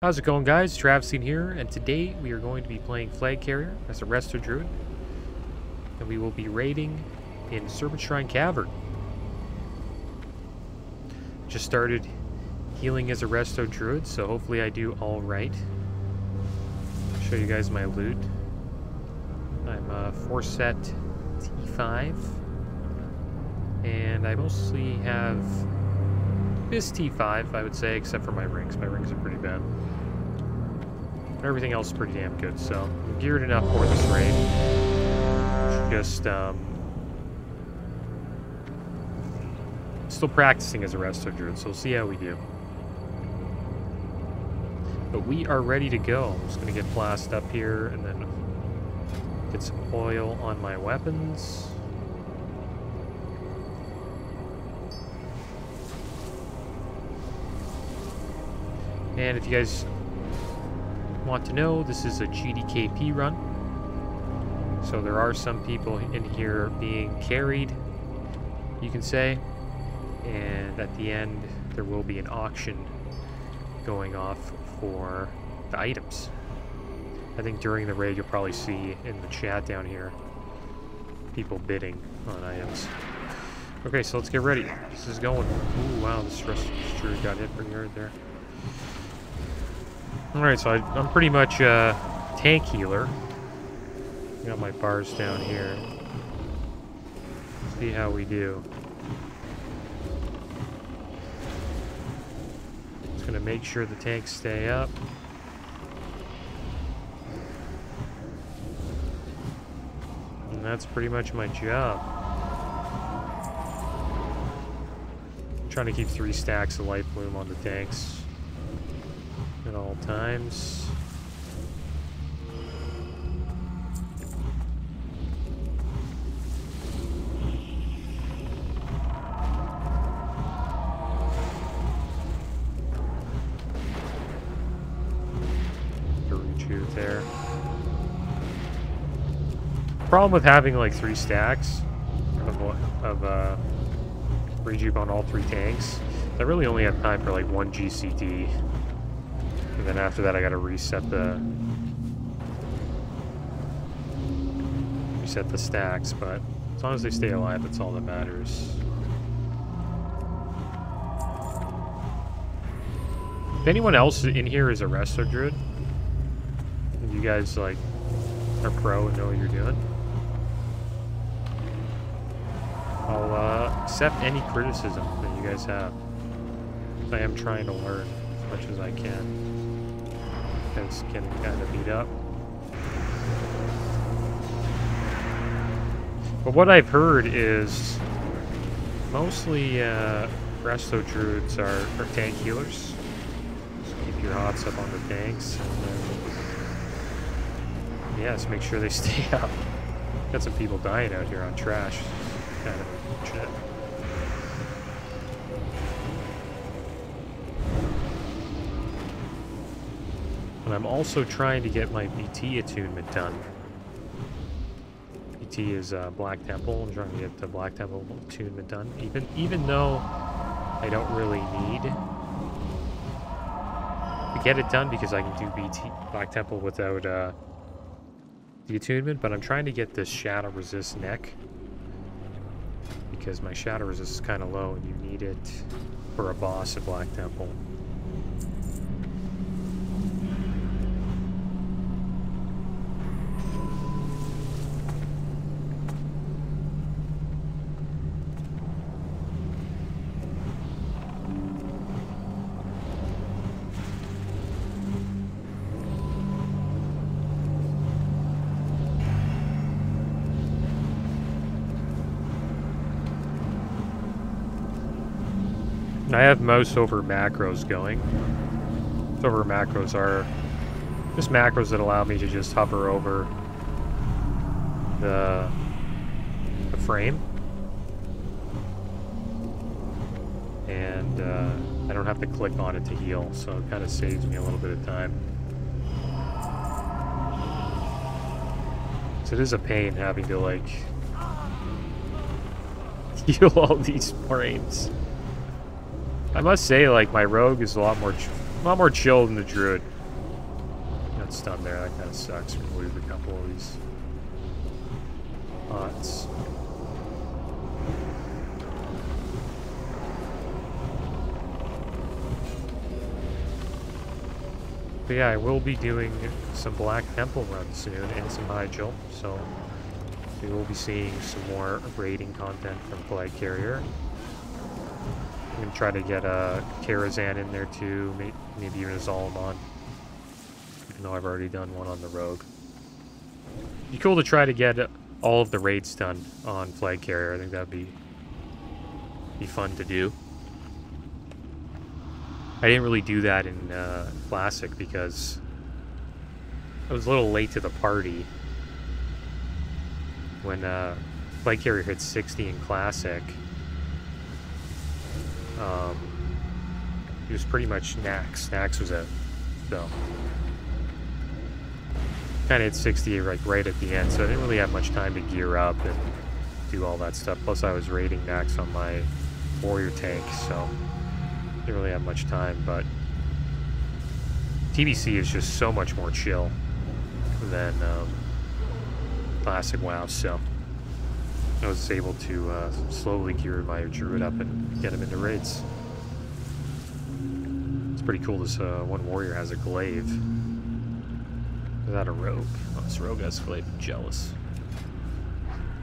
How's it going, guys? Travstein here, and today we are going to be playing Flagcarrier as a Resto Druid, and we will be raiding in Serpentshrine Cavern. Just started healing as a Resto Druid, so hopefully I do all right. I'll show you guys my loot. I'm 4 set T5, and I mostly have this T5, I would say, except for my rings. My rings are pretty bad. But everything else is pretty damn good, so I'm geared enough for this raid. Just, still practicing as a Resto Druid, so we'll see how we do. But we are ready to go. I'm just going to get blast up here and then get some oil on my weapons. And if you guys want to know, this is a GDKP run. So there are some people in here being carried, you can say. And at the end, there will be an auction going off for the items. I think during the raid, you'll probably see in the chat down here people bidding on items. Okay, so let's get ready. This is going. Ooh, wow, this Druid got hit pretty hard there. Alright, so I'm pretty much a tank healer. Got my bars down here. See how we do. Just gonna make sure the tanks stay up. And that's pretty much my job. I'm trying to keep 3 stacks of light bloom on the tanks at all times. Druid there. Problem with having like 3 stacks of rejuve on all 3 tanks, I really only have time for like 1 GCD. And then after that, I gotta reset the stacks. But as long as they stay alive, that's all that matters. If anyone else in here is a Resto Druid, and you guys like are pro and know what you're doing, I'll accept any criticism that you guys have. I am trying to learn as much as I can. It's getting kind of beat up. But what I've heard is mostly Resto Druids are tank healers. Just keep your hots up on the tanks and then, yeah, just make sure they stay up. Got some people dying out here on trash. Kind of shit. And I'm also trying to get my BT attunement done. BT is Black Temple. I'm trying to get the Black Temple attunement done. Even though I don't really need to get it done because I can do BT Black Temple without the attunement, but I'm trying to get this Shadow Resist neck because my Shadow Resist is kind of low and you need it for a boss at Black Temple. I have mouse over macros going. Mouse over macros are just macros that allow me to just hover over the frame. And I don't have to click on it to heal, so it kind of saves me a little bit of time. So it is a pain having to, like, heal all these frames. I must say, like, my rogue is a lot more lot more chill than the Druid. Got stunned there. That kind of sucks. We lose a couple of these pots. But yeah, I will be doing some Black Temple runs soon and some Hyjal, so we will be seeing some more raiding content from Flagcarrier. I'm going to try to get a Karazhan in there too, maybe even a Zalman, even though I've already done one on the Rogue. It'd be cool to try to get all of the raids done on Flagcarrier. I think that would be fun to do. I didn't really do that in Classic because I was a little late to the party. When Flagcarrier hit 60 in Classic, it was pretty much Nax. Nax was out, so kind of hit 60 like right at the end, so I didn't really have much time to gear up and do all that stuff. Plus I was raiding Nax on my warrior tank, so didn't really have much time. But TBC is just so much more chill than Classic WoW, so I was able to slowly gear my Druid up and get him into raids. It's pretty cool. This one warrior has a glaive. Is that a rogue? Oh, this rogue has a glaive. I'm jealous.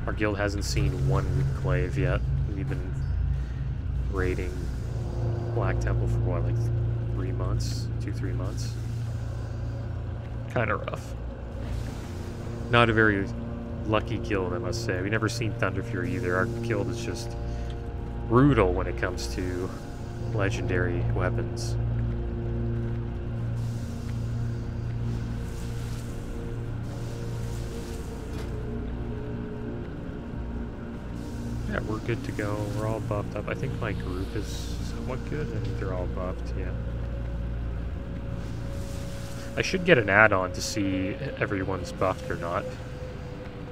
Our guild hasn't seen one glaive yet. We've been raiding Black Temple for what, like 3 months? 2-3 months? Kind of rough. Not a very lucky guild, I must say. We've never seen Thunder Fury either. Our guild is just brutal when it comes to legendary weapons. Yeah, we're good to go. We're all buffed up. I think my group is somewhat good. I think they're all buffed, yeah. I should get an add-on to see everyone's buffed or not.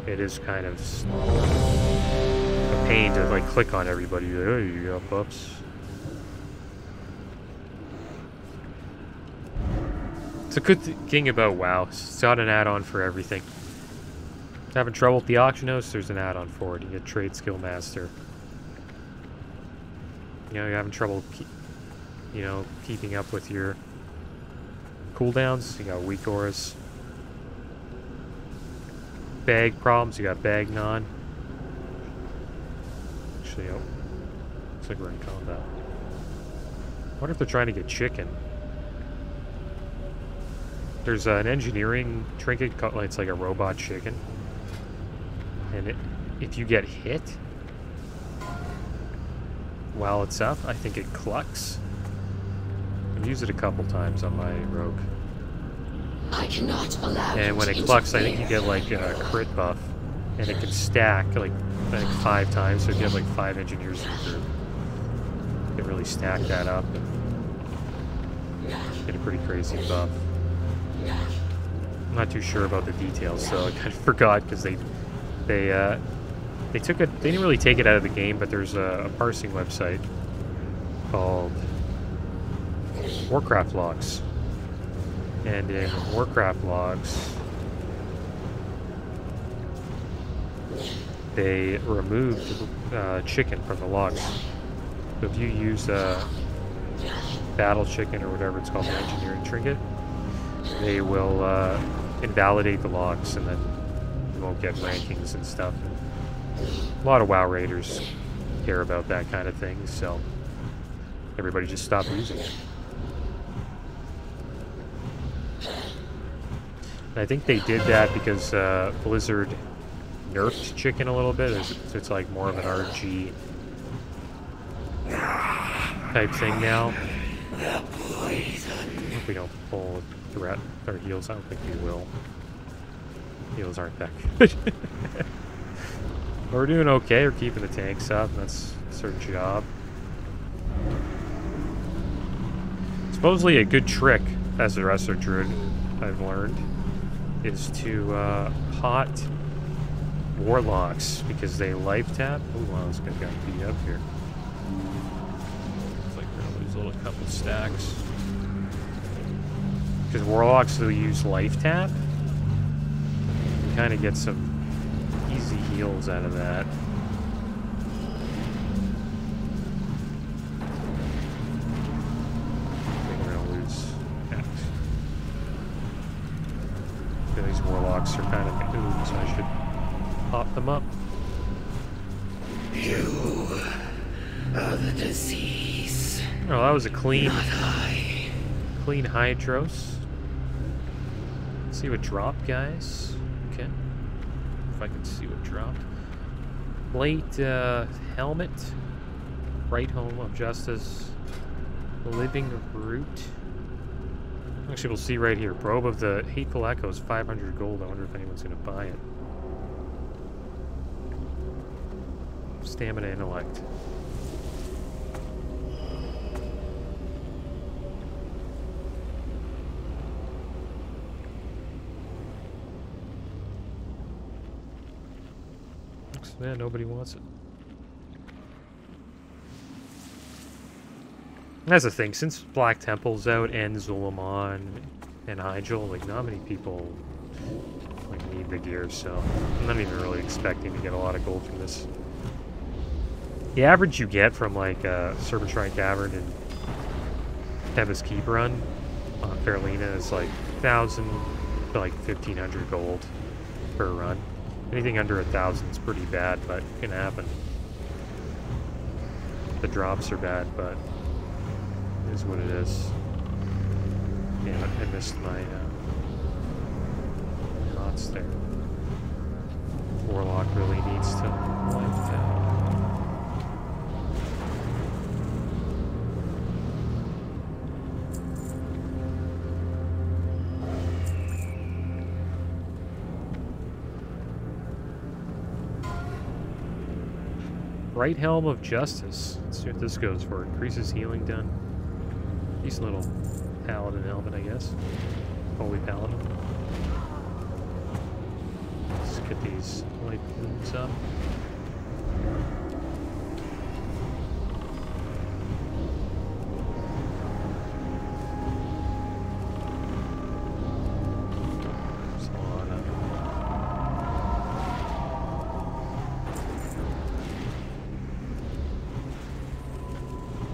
It is kind of a pain to like click on everybody. Oh, you got buffs. It's a good thing about WoW. It's got an add-on for everything. Having trouble with the auction house, there's an add-on for it. You get Trade Skill Master. You know, you're having trouble, keeping up with your cooldowns. You got Weak Auras. Bag problems. You got Bagnon. Actually, oh, looks like we're in combat. I wonder if they're trying to get chicken. There's an engineering trinket called, it's like a robot chicken. And if you get hit while it's up, I think it clucks. I've used it a couple times on my rogue. I cannot allow. And when it clucks, I think you get like a crit buff, and it can stack like 5 times. So if you have like 5 engineers in your group, you can really stack that up and get a pretty crazy buff. I'm not too sure about the details, so I kind of forgot because they took it. They didn't really take it out of the game, but there's a parsing website called Warcraft Logs, and in Warcraft Logs, they removed chicken from the logs. So if you use battle chicken or whatever it's called, the engineering trinket, they will invalidate the logs, and then you won't get rankings and stuff. A lot of WoW raiders care about that kind of thing, so everybody just stopped using it. And I think they did that because Blizzard nerfed chicken a little bit. So it's like more of an RG type thing now. I hope we don't pull threat our heals. I don't think we will. Heals aren't that good. But we're doing okay. We're keeping the tanks up. That's our job. Supposedly a good trick as a Resto Druid, I've learned, is to pot warlocks because they life tap. Oh wow, this guy got beat up here. Looks like we're gonna lose a couple stacks. Because Warlocks will use Life Tap. Kind of get some easy heals out of that. I think we're gonna lose that. These Warlocks are kind of ooh, so I should pop them up. You are the disease. Oh, that was a clean Hydros. Let's see what dropped, guys. Okay. If I can see what dropped. Plate, helmet. Right Home of Justice. Living Root. Actually, we'll see right here. Probe of the Hateful Echoes, 500 gold. I wonder if anyone's going to buy it. Stamina Intellect. Yeah, nobody wants it. That's the thing, since Black Temple's out and Zul'Aman and Hyjal, like, not many people like need the gear, so I'm not even really expecting to get a lot of gold from this. The average you get from like Serpentshrine Cavern and Tempest Keep run on Fairlina is like 1,000 to like 1,500 gold per run. Anything under 1,000 is pretty bad, but it can happen. The drops are bad, but it is what it is. Yeah, I missed my knots there. Warlock really needs to life that. Right Helm of Justice. Let's see what this goes for. Increases healing done. Decent little paladin helmet, I guess. Holy paladin. Let's get these light plumes up.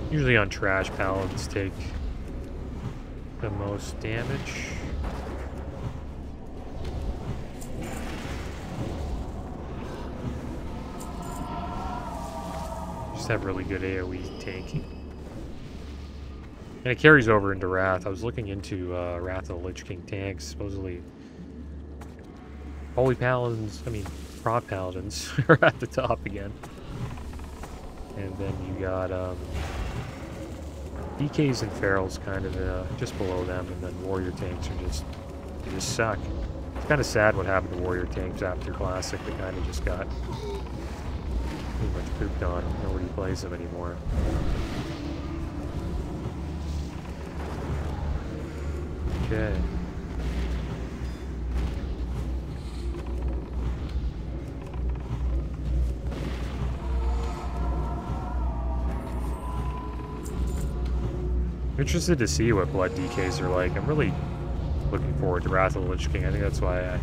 Usually on trash, paladins take the most damage. Just have really good AoE tanking. And it carries over into Wrath. I was looking into Wrath of the Lich King tanks. Supposedly, Holy Paladins, I mean, Prot Paladins are at the top again. And then you got DKs and Ferals kind of just below them, and then Warrior tanks are just, they just suck. It's kind of sad what happened to Warrior tanks after Classic. They kind of just got pretty much pooped on. Nobody plays them anymore. Okay. Interested to see what blood DKs are like. I'm really looking forward to Wrath of the Lich King. I think that's why I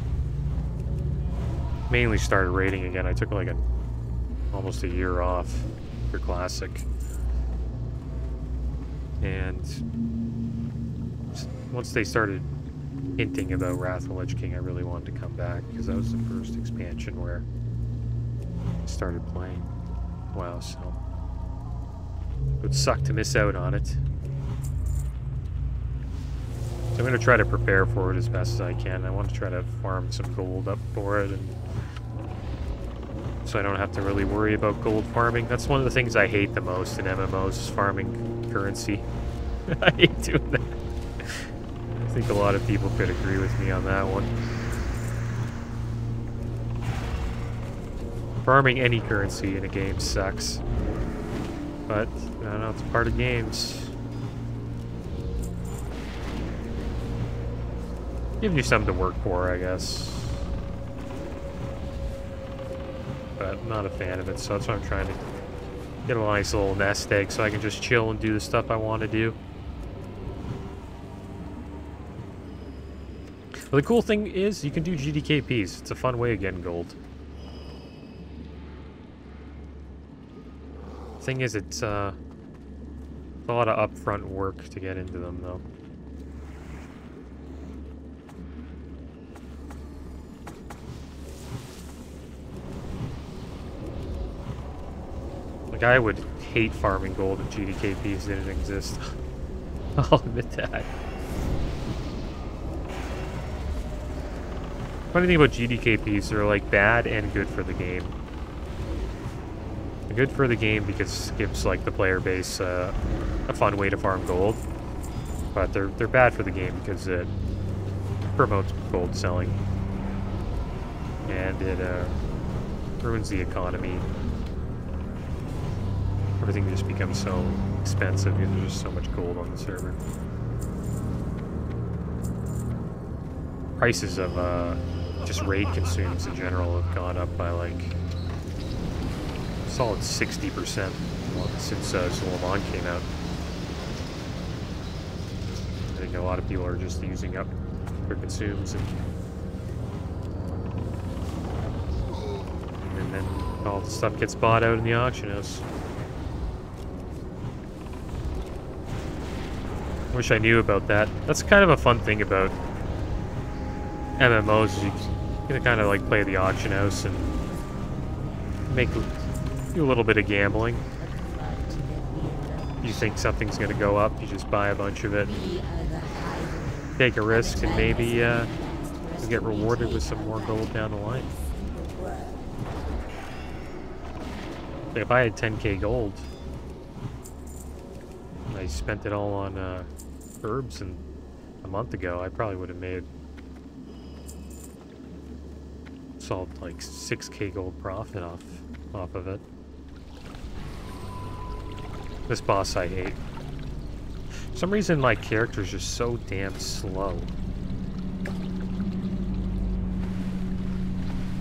mainly started raiding again. I took like almost a year off for Classic. And once they started hinting about Wrath of the Lich King, I really wanted to come back because that was the first expansion where I started playing. Wow, so it would suck to miss out on it. So I'm going to try to prepare for it as best as I can. I want to try to farm some gold up for it, and so I don't have to really worry about gold farming. That's one of the things I hate the most in MMOs, is farming currency. I hate doing that. I think a lot of people could agree with me on that one. Farming any currency in a game sucks. But, I don't know, it's part of games. Gives you something to work for, I guess. But I'm not a fan of it, so that's why I'm trying to get a nice little nest egg so I can just chill and do the stuff I want to do. But the cool thing is you can do GDKPs. It's a fun way of getting gold. Thing is, it's a lot of upfront work to get into them, though. Like, I would hate farming gold if GDKPs didn't exist. I'll admit that. Funny thing about GDKPs, they're like bad and good for the game. They're good for the game because it gives like the player base a fun way to farm gold, but they're bad for the game because it promotes gold selling and it ruins the economy. Everything just becomes so expensive because there's just so much gold on the server. Prices of just raid consumes in general have gone up by like a solid 60% since Suleiman came out. I think a lot of people are just using up their consumes and then all the stuff gets bought out in the auction house. Wish I knew about that. That's kind of a fun thing about MMOs is you can kind of like play the auction house and do a little bit of gambling. You think something's going to go up, you just buy a bunch of it, take a risk, and maybe you'll get rewarded with some more gold down the line. Like if I had 10k gold, and I spent it all on herbs and a month ago, I probably would have made solid like 6k gold profit off of it. This boss I hate. For some reason my character's just so damn slow.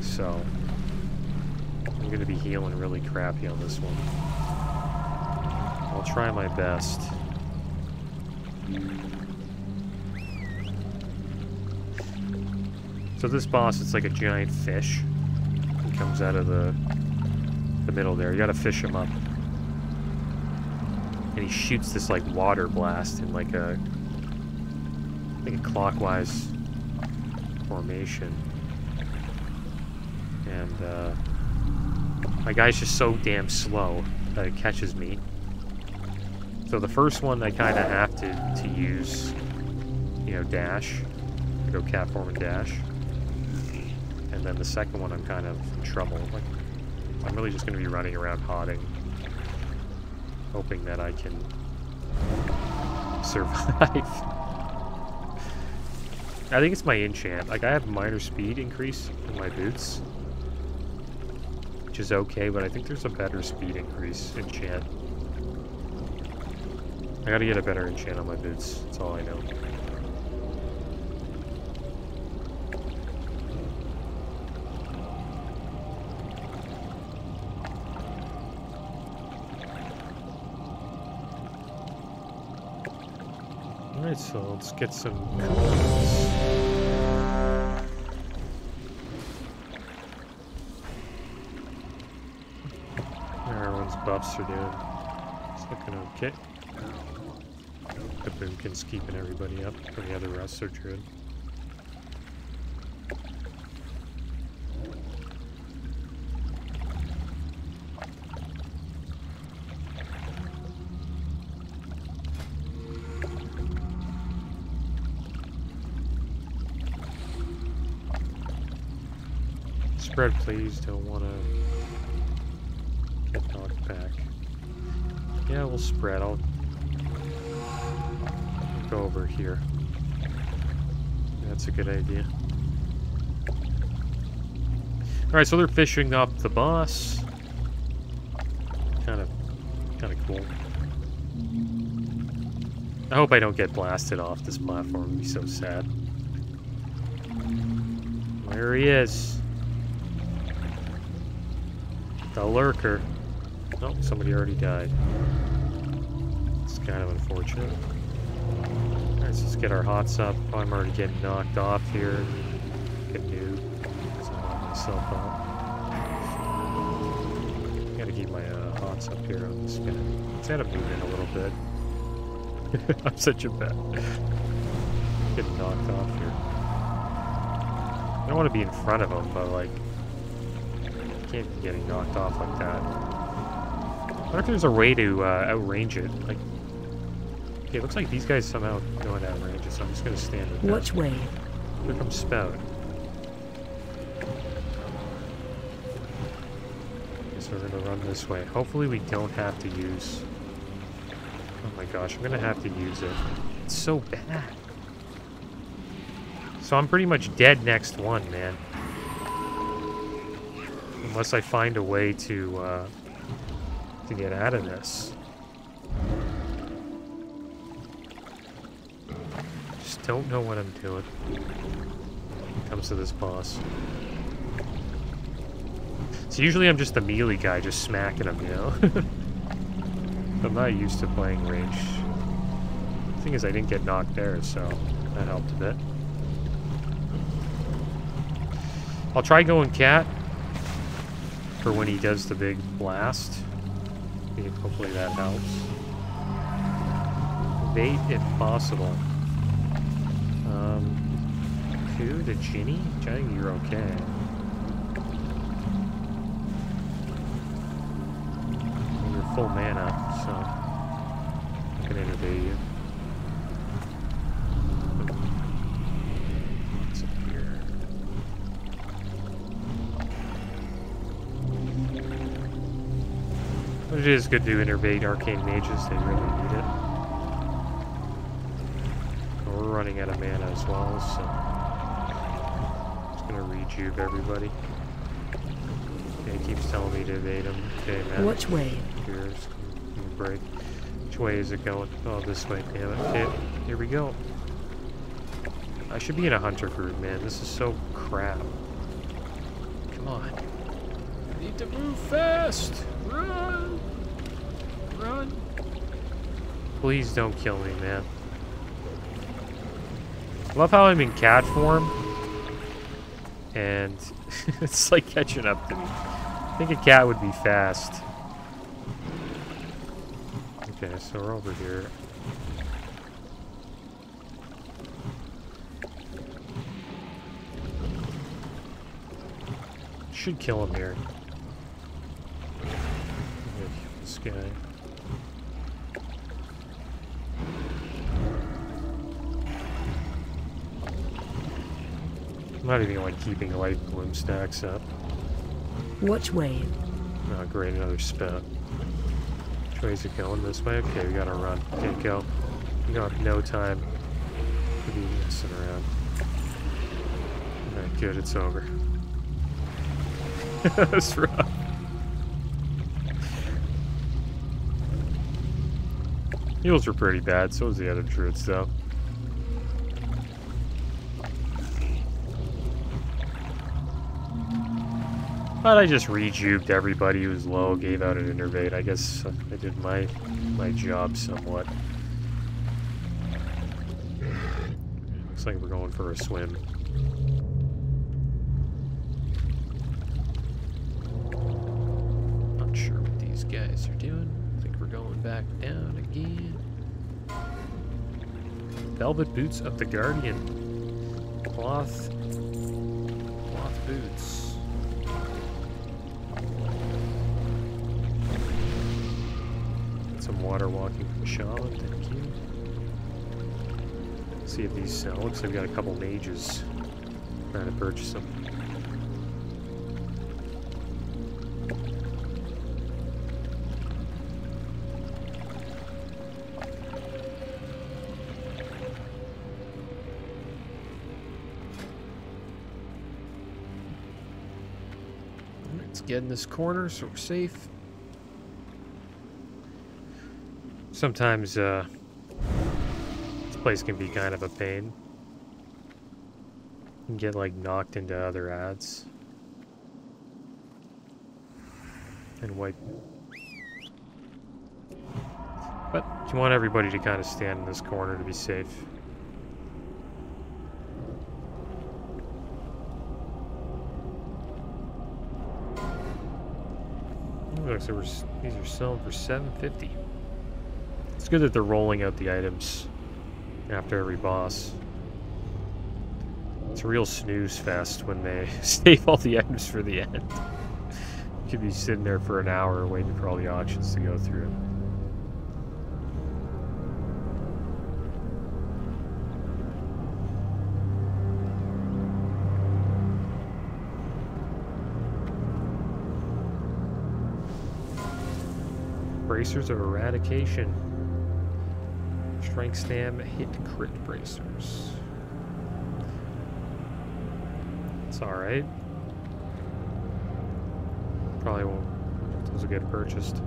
So I'm gonna be healing really crappy on this one. I'll try my best. So this boss, it's like a giant fish. He comes out of the middle there. You gotta fish him up. And he shoots this like water blast in like a clockwise formation. And my guy's just so damn slow that it catches me. So the first one I kind of have to use, you know, dash. I go cat form and dash. And then the second one I'm kind of in trouble. Like, I'm really just going to be running around hodding, hoping that I can survive. I think it's my enchant. Like, I have minor speed increase in my boots, which is okay, but I think there's a better speed increase enchant. I gotta get a better enchant on my boots. That's all I know. Alright, so let's get some coins. Everyone's buffs are doing. It's looking okay. The boomkin's keeping everybody up, and the other rests are Druid. Spread, please. Don't want to get knocked back. Yeah, we'll spread. I'll go over here. That's a good idea. Alright, so they're fishing up the boss. Kind of cool. I hope I don't get blasted off this platform. It'd be so sad. There he is. The lurker. Oh, somebody already died. It's kind of unfortunate. Alright, let's get our hots up. Oh, I'm already getting knocked off here. Get noob. So I'll knock myself out. Gotta keep my hots up here on the spin. Let's gotta move in a little bit. I'm such a bet. Getting knocked off here. I don't want to be in front of him, but like, can't be getting knocked off like that. I wonder if there's a way to outrange it. Like, okay, it looks like these guys somehow know how to outrange it, so I'm just gonna stand with them. Which way? Here comes Spout. So we're gonna run this way. Hopefully we don't have to use... Oh my gosh, I'm gonna have to use it. It's so bad. So I'm pretty much dead next one, man. Unless I find a way to get out of this. Just don't know what I'm doing when it comes to this boss. So usually I'm just the melee guy, just smacking him, you know? I'm not used to playing range. The thing is, I didn't get knocked there, so that helped a bit. I'll try going cat for when he does the big blast. Hopefully that helps. Bait if possible. Coup to Ginny? I think you're okay. You're full mana, so I can innovate you. What's up here? But it is good to innervate arcane mages, they really need it. We're running out of mana as well, so just gonna rejuve everybody. Okay, he keeps telling me to evade him. Okay, man. Which way? Here's give me a break. Which way is it going? Oh, this way, damn it. Okay, here we go. I should be in a hunter group, man. This is so crap. Come on. I need to move fast! Run! Run! Please don't kill me, man. I love how I'm in cat form. And it's like catching up to me. I think a cat would be fast. Okay, so we're over here. Should kill him here. This guy. I'm not even like keeping life bloom stacks up. Which way? Oh great, another spout. Which way is it going? This way? Okay, we gotta run. Okay, go. We got no time to be messing around. Alright, good, it's over. That's rough. Heals were pretty bad, so was the other druids though. But I just rejubed everybody who's low, gave out an innervate. I guess I did my job somewhat. Looks like we're going for a swim. Not sure what these guys are doing. I think we're going back down again. Velvet boots of the Guardian. Cloth boots. Some water walking from Shaman, thank you. See if these sell. Looks like we got a couple mages trying to purchase them. Let's get in this corner so we're safe. Sometimes, this place can be kind of a pain. You can get, like, knocked into other ads. And wipe. But you want everybody to kind of stand in this corner to be safe. Looks like these are selling for $7.50. It's good that they're rolling out the items after every boss. It's a real snooze fest when they save all the items for the end. You could be sitting there for an hour waiting for all the auctions to go through. Bracers of Eradication. Strength Stam hit crit bracers. It's alright. Probably won't. Those will get purchased.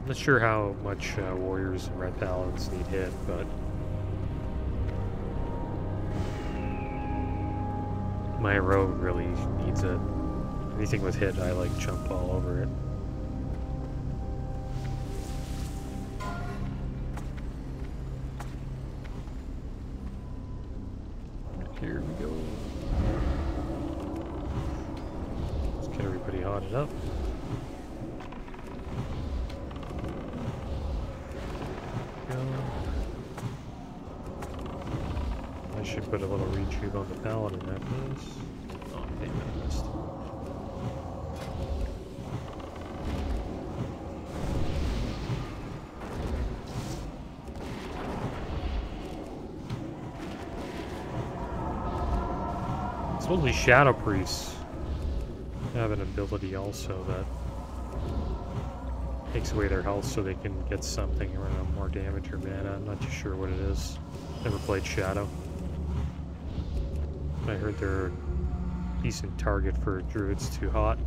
I'm not sure how much warriors and red paladins need hit, but my rogue really needs it. Anything with hit, I like jump all over it. Here we go. Let's get everybody hotted up. I should put a little retrieve on the paladin after this. Oh, damn it, I missed. Supposedly Shadow Priests have an ability also that takes away their health so they can get something around more damage or mana. I'm not too sure what it is. Never played Shadow. I heard they're a decent target for Druids too hot.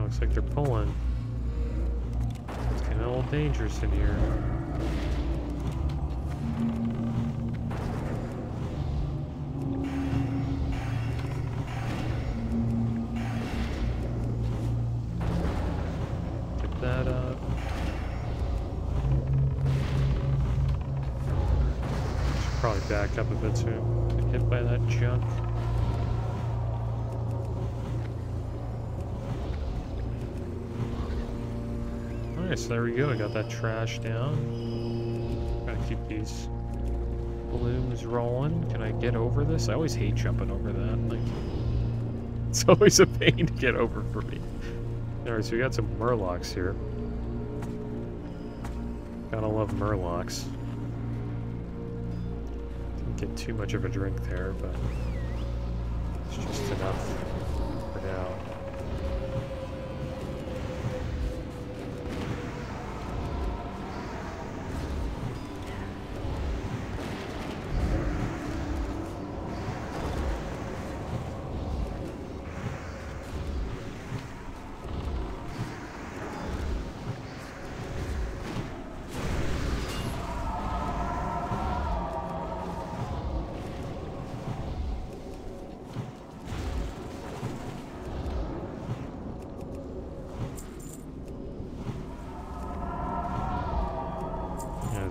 Looks like they're pulling. It's kind of all dangerous in here. Get that up. Should probably back up a bit so I get hit by that junk. So there we go, I got that trash down. Gotta keep these balloons rolling. Can I get over this? I always hate jumping over that. Like, it's always a pain to get over for me. Alright, so we got some murlocs here. Gotta love murlocs. Didn't get too much of a drink there, but it's just enough for now.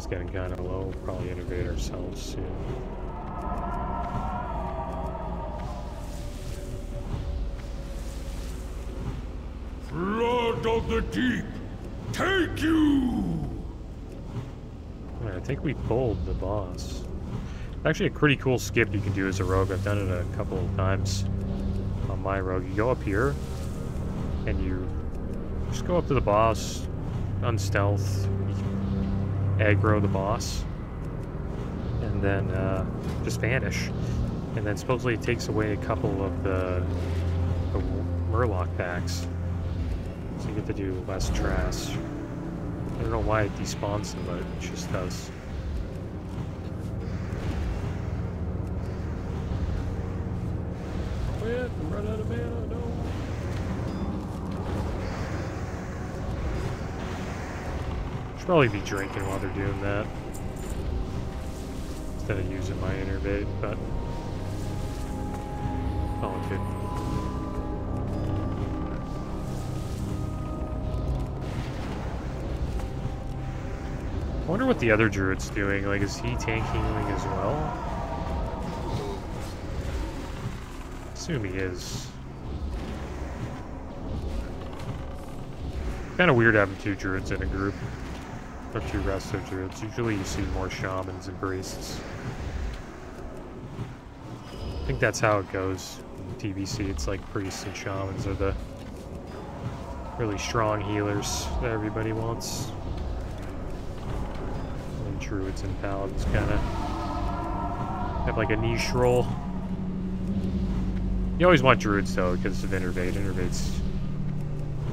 Getting kind of low. We'll probably innovate ourselves soon. Blood of the deep, take you! Right, I think we pulled the boss. Actually, a pretty cool skip you can do as a rogue. I've done it a couple of times on my rogue. You go up here, and you just go up to the boss, unstealth, aggro the boss, and then just vanish. And then supposedly it takes away a couple of the murloc packs, so you get to do less trash. I don't know why it despawns them, but it just does. Quit! Run out of mana, no! Should probably be drinking while they're doing that. instead of using my innervate, but all good. I wonder what the other druid's doing. Like, is he tank healing as well? Assume he is. Kind of weird having 2 druids in a group. Or 2 Resto druids. Usually you see more shamans and priests. I think that's how it goes in TBC. It's like priests and shamans are the really strong healers that everybody wants. And druids and paladins kind of have like a niche role. You always want druids though because of innervate. Innervate's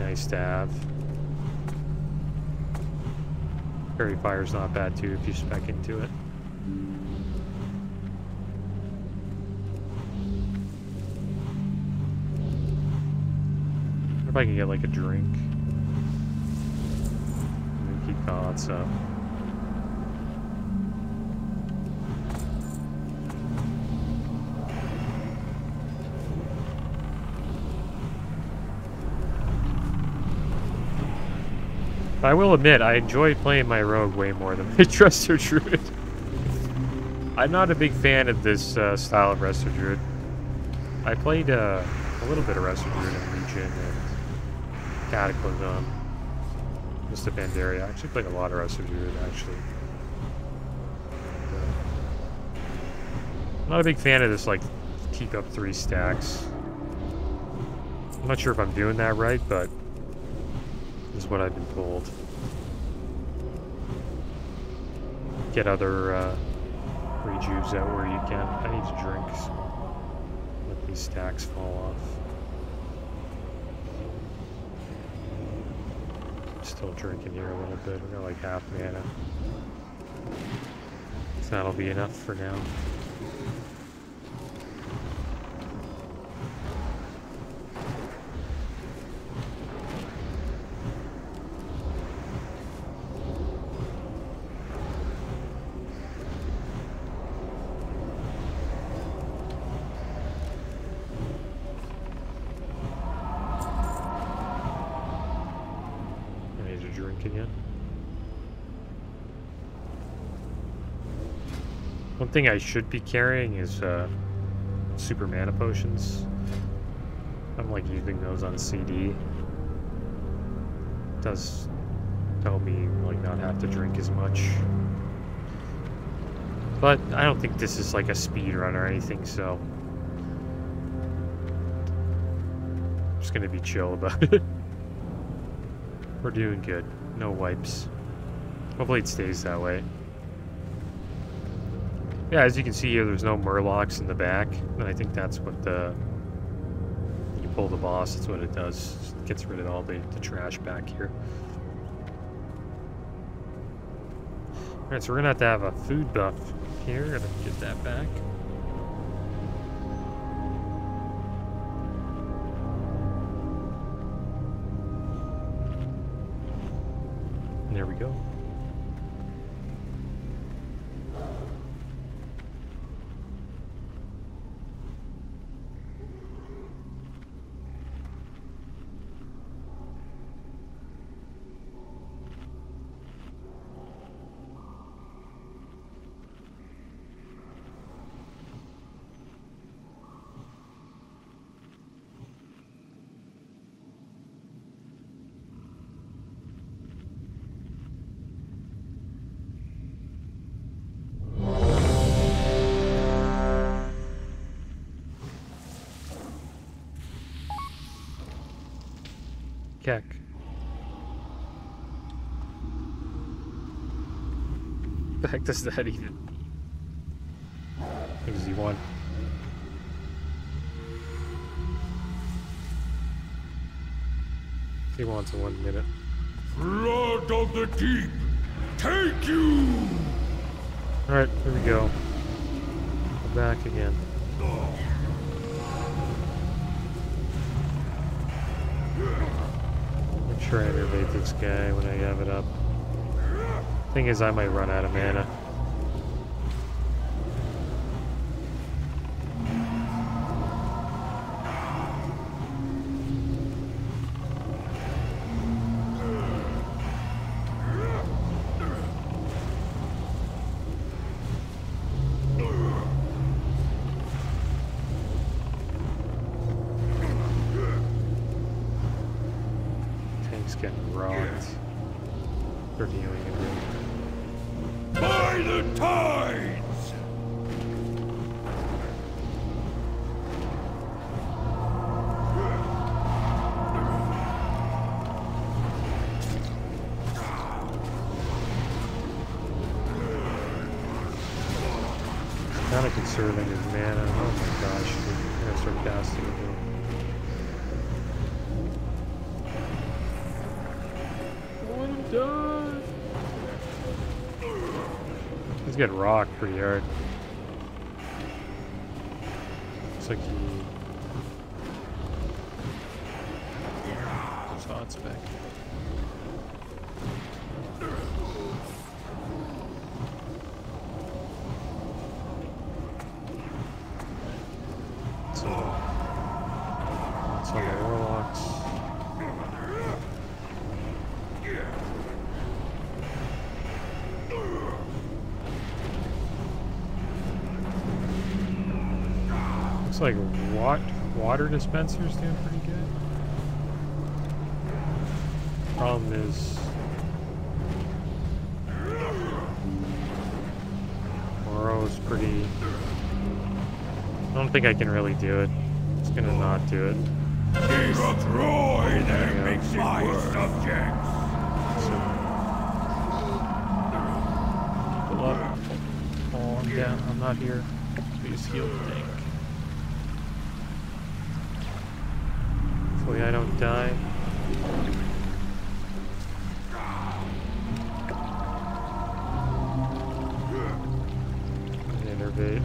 nice to have. Fairy Fire's not bad too if you spec into it. If I can get like a drink. And keep thoughts up. I will admit, I enjoy playing my rogue way more than my Resto Druid. I'm not a big fan of this style of Resto Druid. I played a little bit of Resto Druid in Legion and Cataclysm. Mr. Pandaria. I actually played a lot of Resto Druid, actually. I'm not a big fan of this, like, keep up 3 stacks. I'm not sure if I'm doing that right, but is what I've been told. Get other rejuves out where you can. I need to drink. Let these stacks fall off. I'm still drinking here a little bit. We're got like half mana. So that'll be enough for now. One thing I should be carrying is super mana potions. I'm like using those on CD. It does help me like not have to drink as much. But I don't think this is like a speed run or anything, so I'm just gonna be chill about it. We're doing good. No wipes. Hopefully it stays that way. Yeah, as you can see here, there's no murlocs in the back, and I think that's what you pull the boss, that's what it does. It gets rid of all the trash back here. Alright, so we're gonna have a food buff here. Gonna get that back. And there we go. Keck. The heck does that even? What does he want? He wants a 1 minute. Blood of the deep, take you! Alright, here we go. We're back again. Try and innervate this guy when I have it up. Thing is, I might run out of mana. He's getting rocked. For healing and really. By the tides! Kind of conserving his mana. Oh my gosh, dude. I'm gonna start casting it. Let him die. He's getting rocked pretty hard. Looks like he. His thoughts back. So the warlocks. Looks like water dispenser's doing pretty good. Problem is Moro's pretty. I don't think I can really do it. It's gonna not do it. Destroy them, makes my subjects. So, people up. Oh, I'm down. I'm not here. We just heal the tank. Hopefully I don't die. Innervate.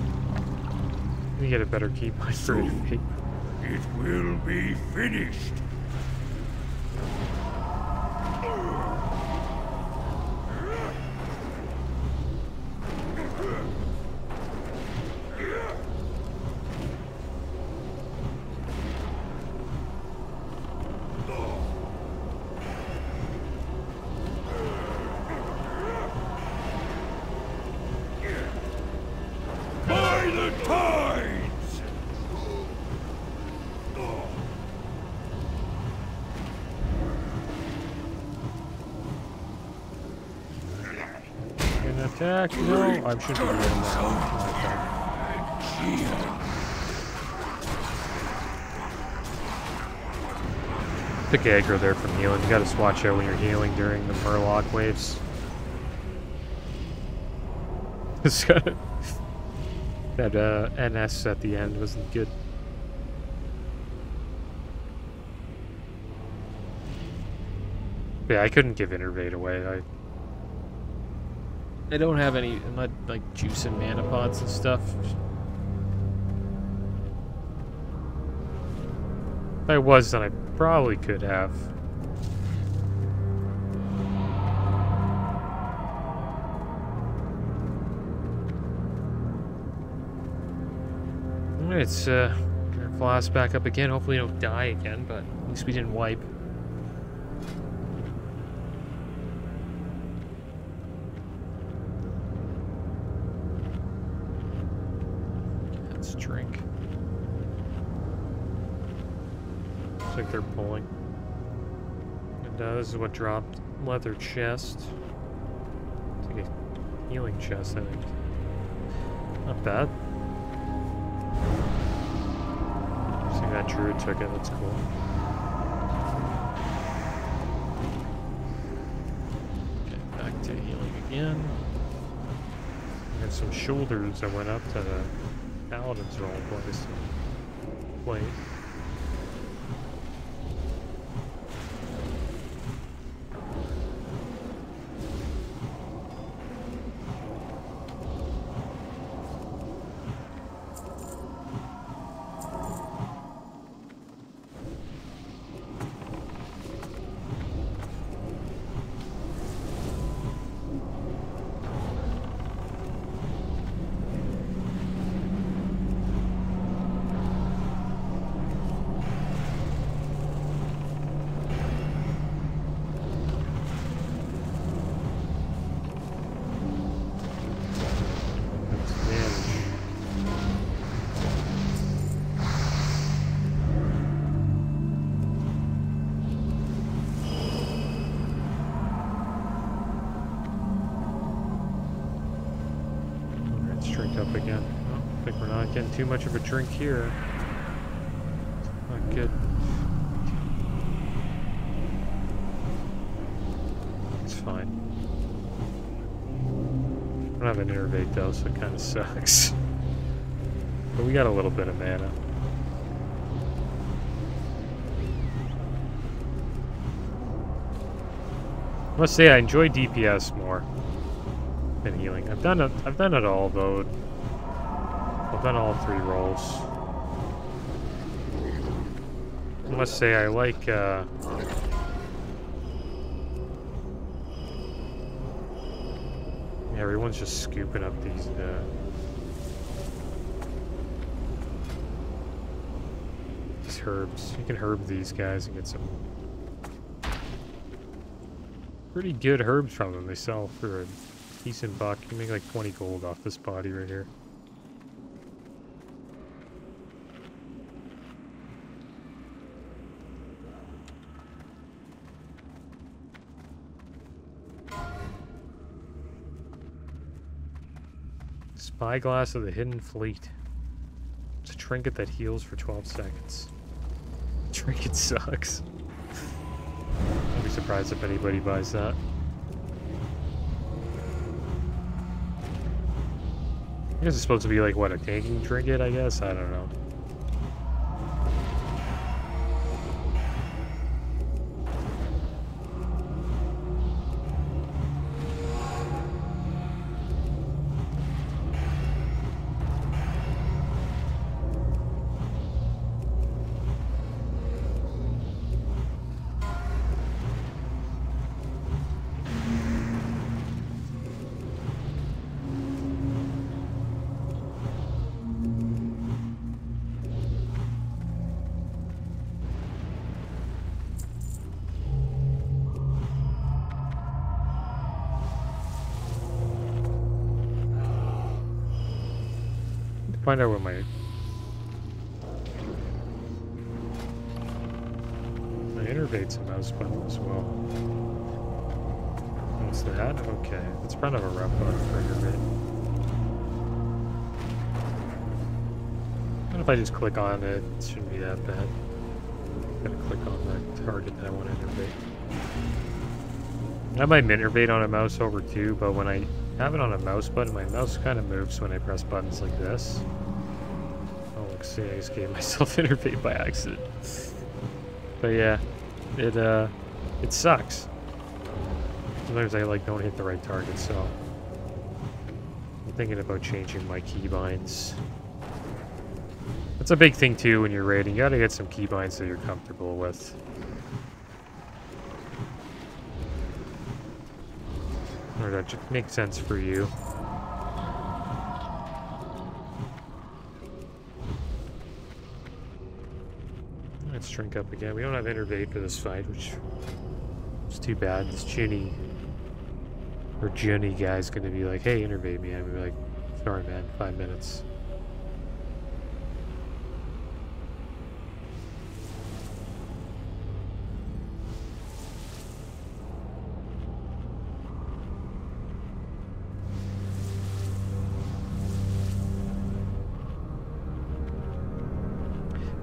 We get a better keep my innervate. It will be finished. By the tides! An attack? No, I shouldn't be doing that. Took aggro there from healing. You gotta just watch out when you're healing during the Murloc waves. That NS at the end wasn't good. Yeah, I couldn't give Innervate away. I don't have any. I'm not like juicing mana pots and stuff. If I was, then I probably could have. Alright, gonna flash back up again. Hopefully, don't die again, but at least we didn't wipe. Let's drink. Looks like they're pulling. And this is what dropped. Leather chest. It's like a healing chest, I think. Not bad. See that Druid took it, that's cool. Okay, back to healing again. We have some shoulders that went up to the Paladin's roll place. drink up again. Oh, I think we're not getting too much of a drink here. Not good. It's fine. I don't have an innervate though, so it kind of sucks. But we got a little bit of mana. I must say I enjoy DPS more than healing. I've done it all though. I've done all 3 roles. I must say I like yeah, everyone's just scooping up these herbs. You can herb these guys and get some pretty good herbs from them. They sell for a decent buck. You can make like 20 gold off this body right here. Spyglass of the Hidden Fleet. It's a trinket that heals for 12 seconds. Trinket sucks. I'll be surprised if anybody buys that. I guess it's supposed to be like, what, a tanking trinket, I guess? I don't know. Find out what my innervate's a mouse button as well. What's that? Okay, it's kind of a rough button for innervate. What if I just click on it? It shouldn't be that bad. Gotta click on the target that I want to innervate. I might innervate on a mouse over too, but when I have it on a mouse button, my mouse kind of moves when I press buttons like this. Oh, look, see, I just gave myself innervate by accident. But yeah, it sucks. Sometimes I like don't hit the right target, so I'm thinking about changing my keybinds. That's a big thing too when you're raiding. You gotta get some keybinds that you're comfortable with. Or that just makes sense for you. Let's drink up again. We don't have innervate for this fight, which is too bad. This Ginny or Ginny guy's gonna be like, hey, innervate me. I'm gonna be like, sorry man, 5 minutes.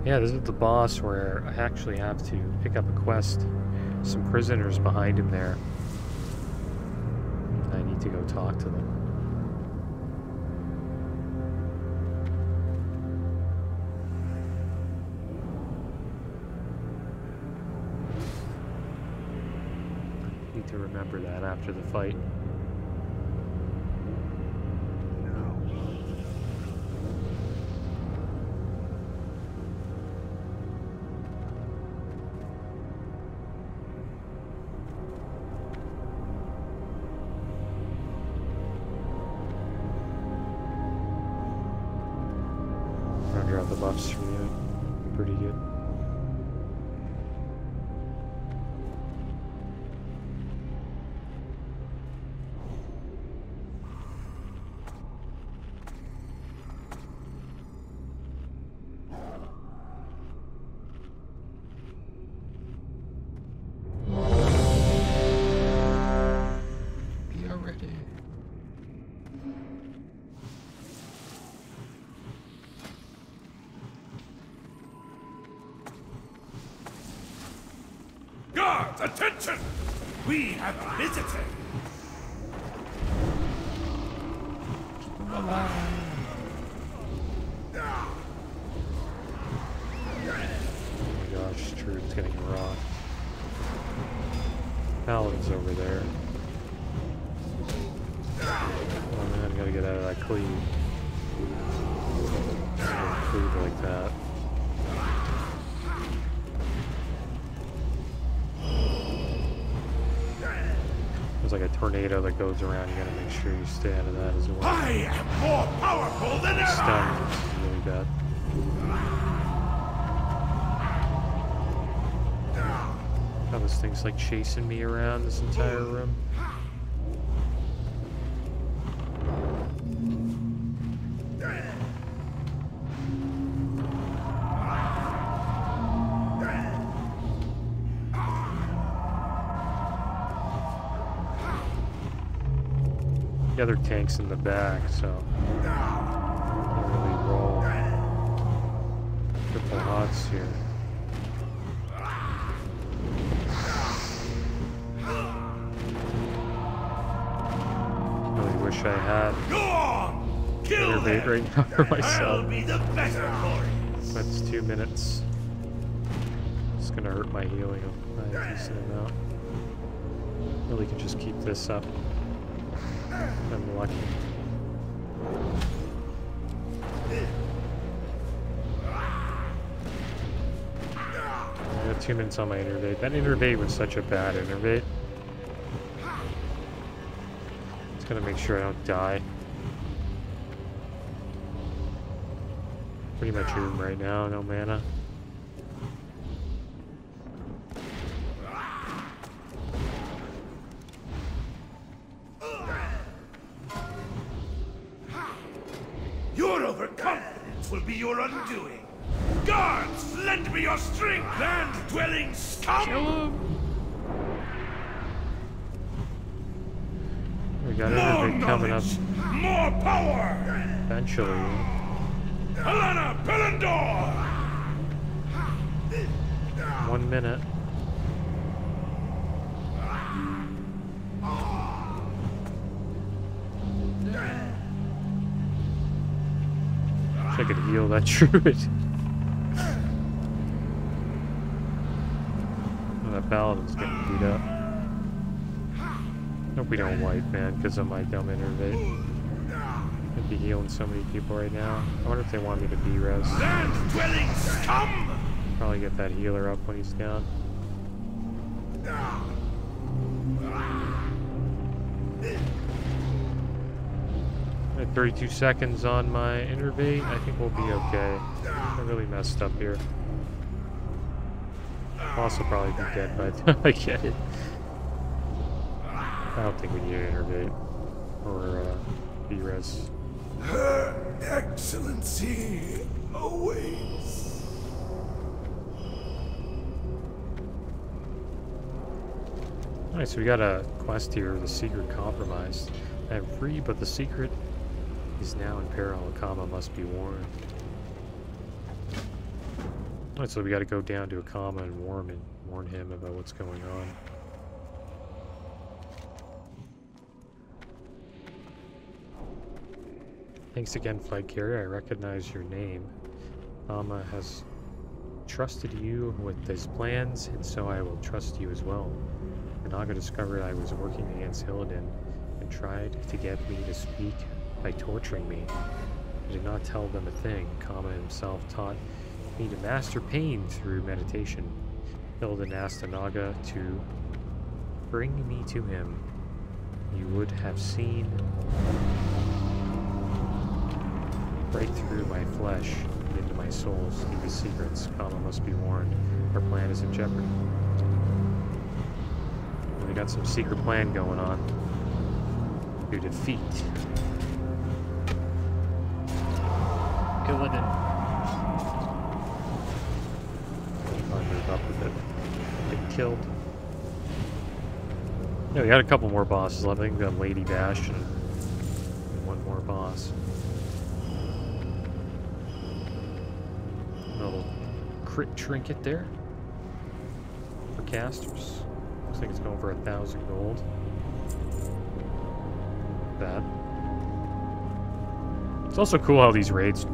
Yeah, this is the boss where I actually have to pick up a quest. Some prisoners behind him there. I need to go talk to them. I need to remember that after the fight. The buffs for you, pretty good. Be already. Guards, attention! We have a visitor. Oh my gosh, Druid's getting rocked. Paladin's over there. Oh man, I gotta get out of that cleave. Cleave like that. There's like a tornado that goes around. You gotta make sure you stay out of that as well. I am more powerful than ever. Stun, which is really bad. Oh, this thing's like chasing me around this entire room. The other tank's in the back, so can't really roll triple hots here. Really wish I had Go on! Kill innervate them! right now for I'll myself. be the better for That's 2 minutes. It's gonna hurt my healing by a decent amount. Really can just keep this up. I'm lucky. I got 2 minutes on my innervate. That innervate was such a bad innervate. Just gonna make sure I don't die. Pretty much room right now, no mana. Your overconfidence will be your undoing. Guards, lend me your strength, land-dwelling scum! Kill him! We got More everything coming up knowledge, more power! eventually. Alana Bellandor! 1 minute. Wish I could heal that Druid. Oh, that Paladin's getting beat up. Hope we don't wipe, man, because of my dumb innervate. I'd be healing so many people right now. I wonder if they want me to B-res. Land-dwelling scum! Probably get that healer up when he's down. I have 32 seconds on my innervate. I think we'll be okay. I really messed up here. Boss will probably be dead by the time I get it. I don't think we need an innervate or B-res. Her Excellency awaits. Alright, so we got a quest here, the secret compromised. I am free, but the secret is now in peril. Akama must be warned. Alright, so we gotta go down to Akama and warn him about what's going on. Thanks again, Flagcarrier. I recognize your name. Akama has trusted you with his plans, and so I will trust you as well. Naga discovered I was working against Hillidan and tried to get me to speak by torturing me. I did not tell them a thing. Kama himself taught me to master pain through meditation. Hillidan asked Naga to bring me to him. You would have seen right through my flesh and into my soul. See the secrets. Kama must be warned. Our plan is in jeopardy. We got some secret plan going on to defeat Illidan. I'll move up a bit. Get killed. Yeah, we got a couple more bosses left. I think we got Lady Vashj and one more boss. A little crit trinket there for casters. Looks like it's going for 1,000 gold. Bad. It's also cool how these raids,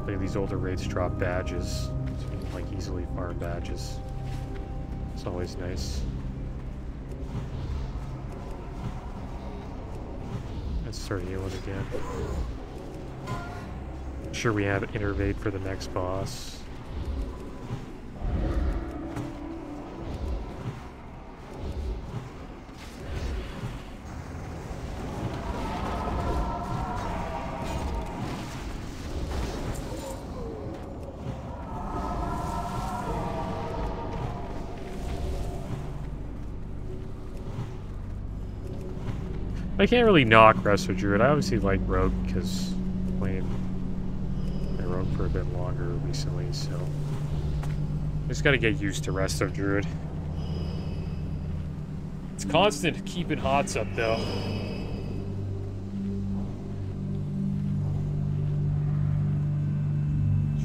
like these older raids, drop badges. So you can like easily farm badges. It's always nice. Let's start healing again. Sure, we have Innervate for the next boss. I can't really knock Resto Druid. I obviously like Rogue because I'm playing my Rogue for a bit longer recently, so I just gotta get used to Resto Druid. It's constant keeping hots up though.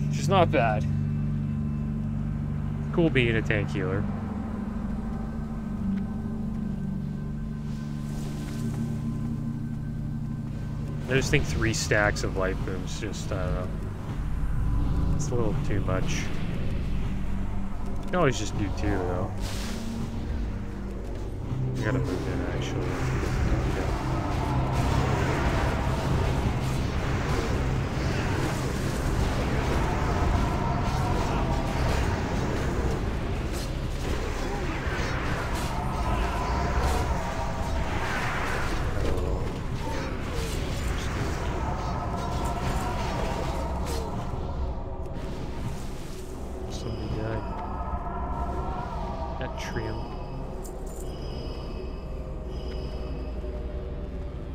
Which is not bad. Cool being a tank healer. I just think 3 stacks of life booms just, I don't know. It's a little too much. You can always just do 2 though. I gotta move in actually.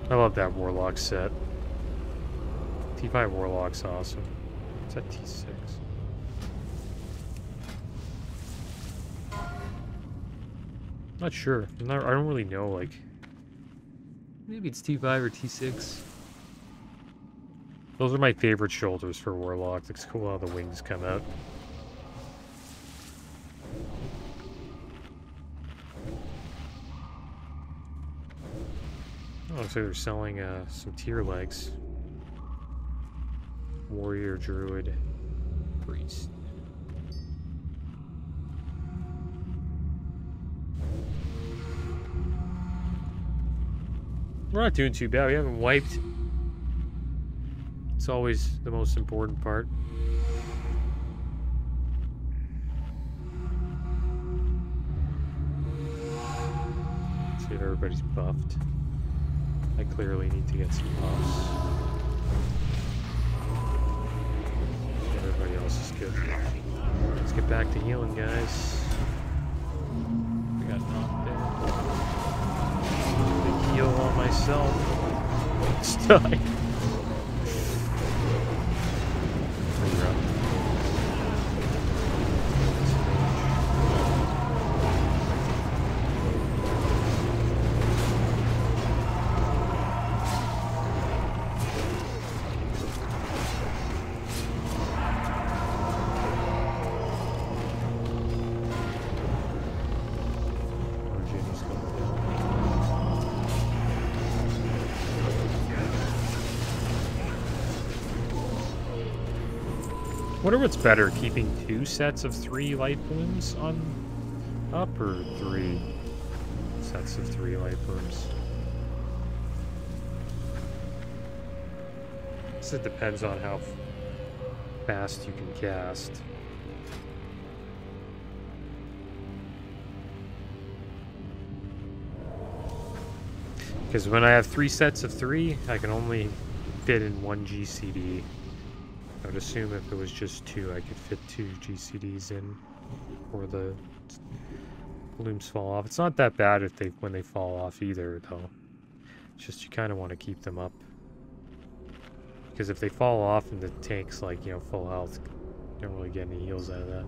I love that Warlock set. T5 Warlock's awesome. It's at T6. Not sure. I don't really know, like... Maybe it's T5 or T6. Those are my favorite shoulders for Warlock. It's cool how the wings come out. Oh, so they're selling some tier legs. Warrior, Druid, Priest. We're not doing too bad. We haven't wiped. It's always the most important part. See if everybody's buffed. I clearly need to get some buffs. Everybody else is good. Let's get back to healing, guys. We got knocked down. Big heal on myself. Stuck. I wonder what's better, keeping 2 sets of 3 life blooms on up, or 3 sets of 3 life blooms? I guess it depends on how fast you can cast. Because when I have 3 sets of 3, I can only fit in 1 GCD. I would assume if it was just 2, I could fit 2 GCDs in before the blooms fall off. It's not that bad if when they fall off either, though. It's just you kind of want to keep them up. Because if they fall off and the tank's like, you know, full health, you don't really get any heals out of that.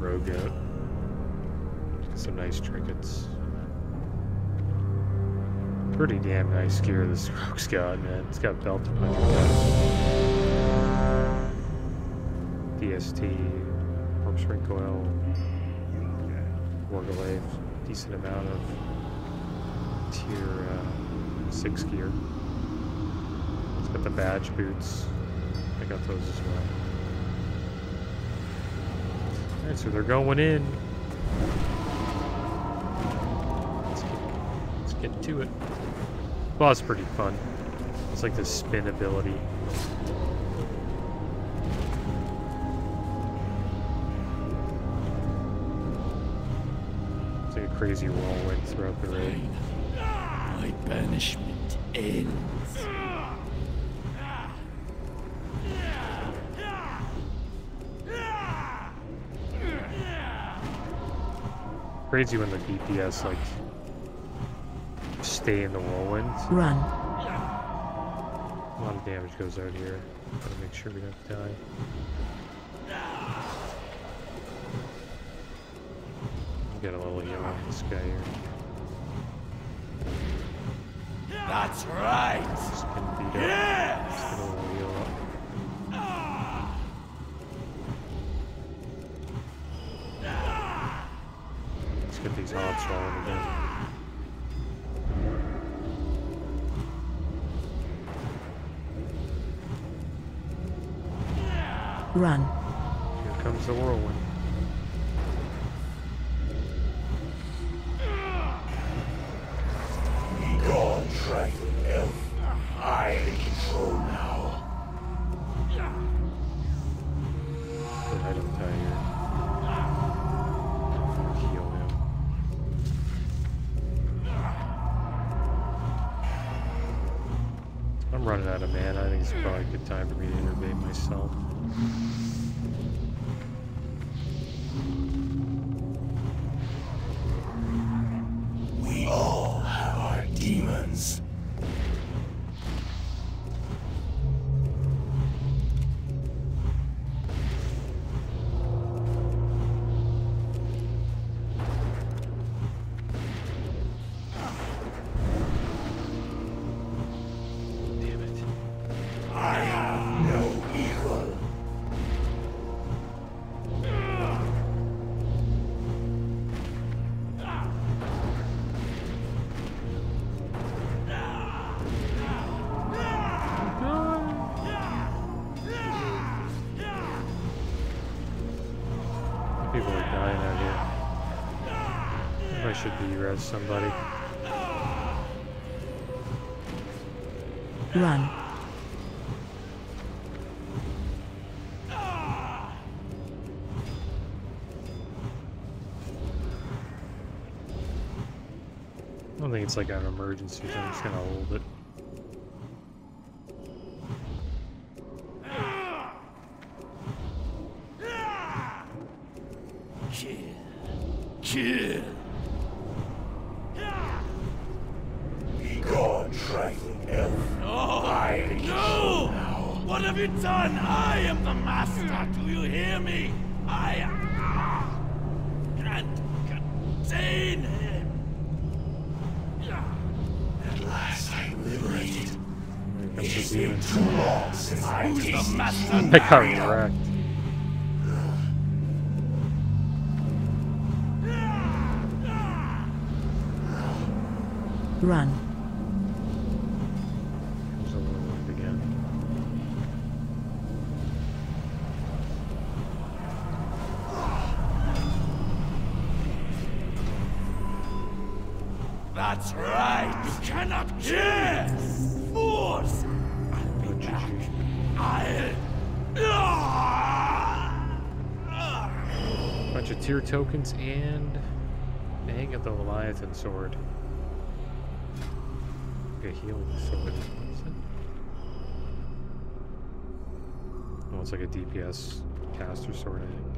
rogue out. Get some nice trinkets. Pretty damn nice gear this rogue's got, man. It's got belt 100 DST, Warp Shrink Coil, Warglaive, decent amount of tier 6 gear. It's got the badge boots. I got those as well. Alright, so they're going in. Let's get to it. Well, it's pretty fun. It's like the spin ability. It's like a crazy whirlwind throughout the raid. My banishment ends. Crazy when the DPS like stay in the whirlwind. Run. A lot of damage goes out here. Gotta make sure we don't die. Get a little heal on this guy here. That's right. Just getting beat up. Yes. Just get a little heal up. Let's get these hops rolling again. Run. Here comes the whirlwind. Be gone, trifling elf. I am in control now. Good item tie here. Heal him. I'm running out of mana. I think it's probably a good time for me to innervate myself. We all have our demons. Damn it. I have no equal. People are dying out here. I should be-res somebody. Run. I don't think it's like an emergency, so I'm just gonna hold it. Kill. Be gone, trifling elf. No! No! What have you done? I am the master. Do you hear me? I can't contain him. At last I'm liberated. It's been too long since I tasted the master. I got wrecked. Run. There's a whirlwind again. That's right. You cannot kill me. Fools. I'll be back. Bunch of tier tokens and bang of the Leviathan sword. A heal sword. What is it? Oh, it's like a DPS caster sword, I think.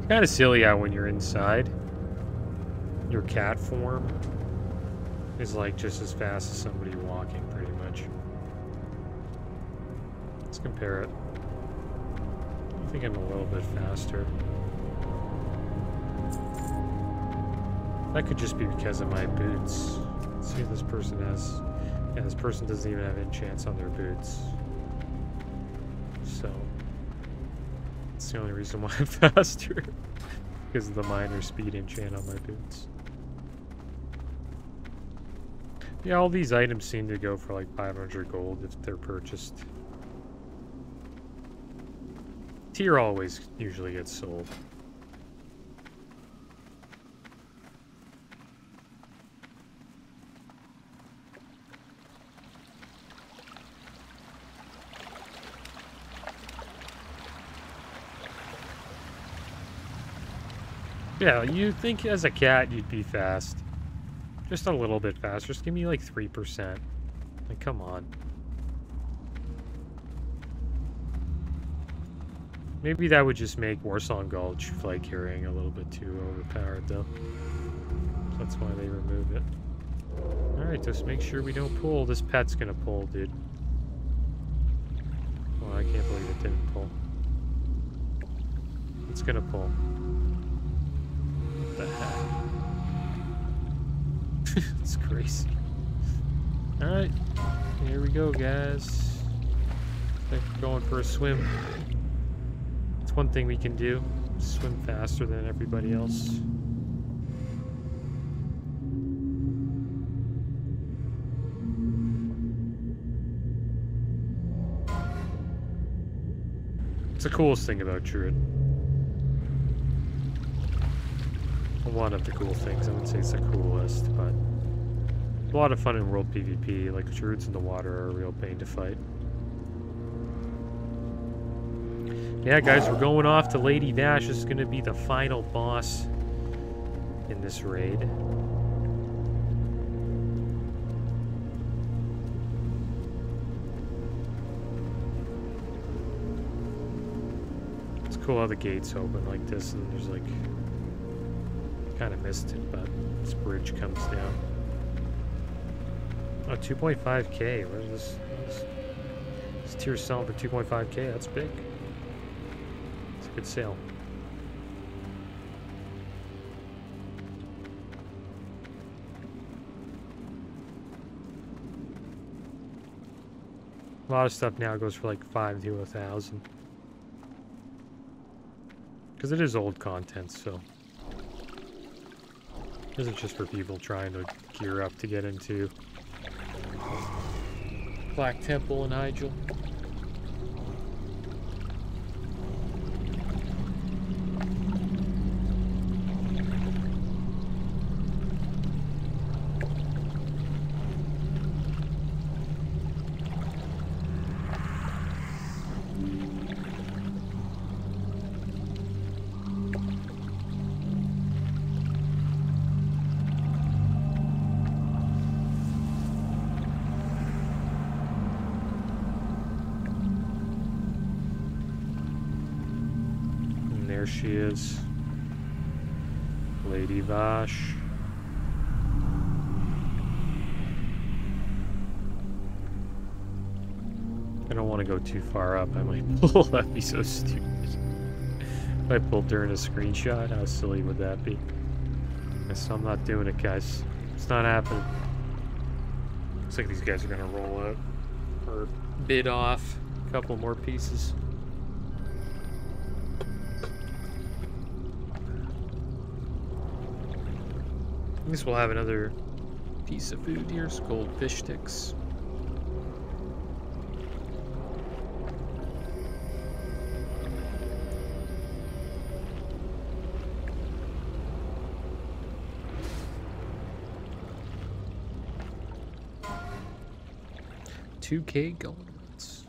Kind of silly how when you're inside, your cat form is like just as fast as somebody walking, pretty much. Let's compare it. I think I'm a little bit faster. That could just be because of my boots. Let's see if this person has... Yeah, this person doesn't even have enchants on their boots. So... That's the only reason why I'm faster. Because of the minor speed enchant on my boots. Yeah, all these items seem to go for like 500 gold if they're purchased. Tier always usually gets sold. Yeah, you think as a cat you'd be fast. Just a little bit faster. Just give me like 3%. Like, come on. Maybe that would just make Warsong Gulch flag carrying a little bit too overpowered, though. So that's why they remove it. Alright, just make sure we don't pull. This pet's gonna pull, dude. Oh, I can't believe it didn't pull. It's gonna pull. What the heck? It's crazy. Alright, here we go, guys. I think we're going for a swim. It's one thing we can do. Swim faster than everybody else. It's the coolest thing about Druid. One of the cool things. I wouldn't say it's the coolest, but a lot of fun in world PvP. Like, Druids in the water are a real pain to fight. Yeah, guys, we're going off to Lady Vashj. This is going to be the final boss in this raid. It's cool how the gates open like this, and there's like... Kind of missed it, but this bridge comes down. Oh, 2.5k. Where's this? This tier selling for 2.5k. That's big. It's a good sale. A lot of stuff now goes for like 5 to 1,000. Because it is old content, so. This is just for people trying to gear up to get into Black Temple and Hyjal. There she is. Lady Vashj. I don't want to go too far up. I might pull. That'd be so stupid. If I pulled during a screenshot, how silly would that be? So I'm not doing it, guys. It's not happening. Looks like these guys are gonna roll out or bid off a couple more pieces. I guess we'll have another piece of food here. It's cold fish sticks. $2K going once.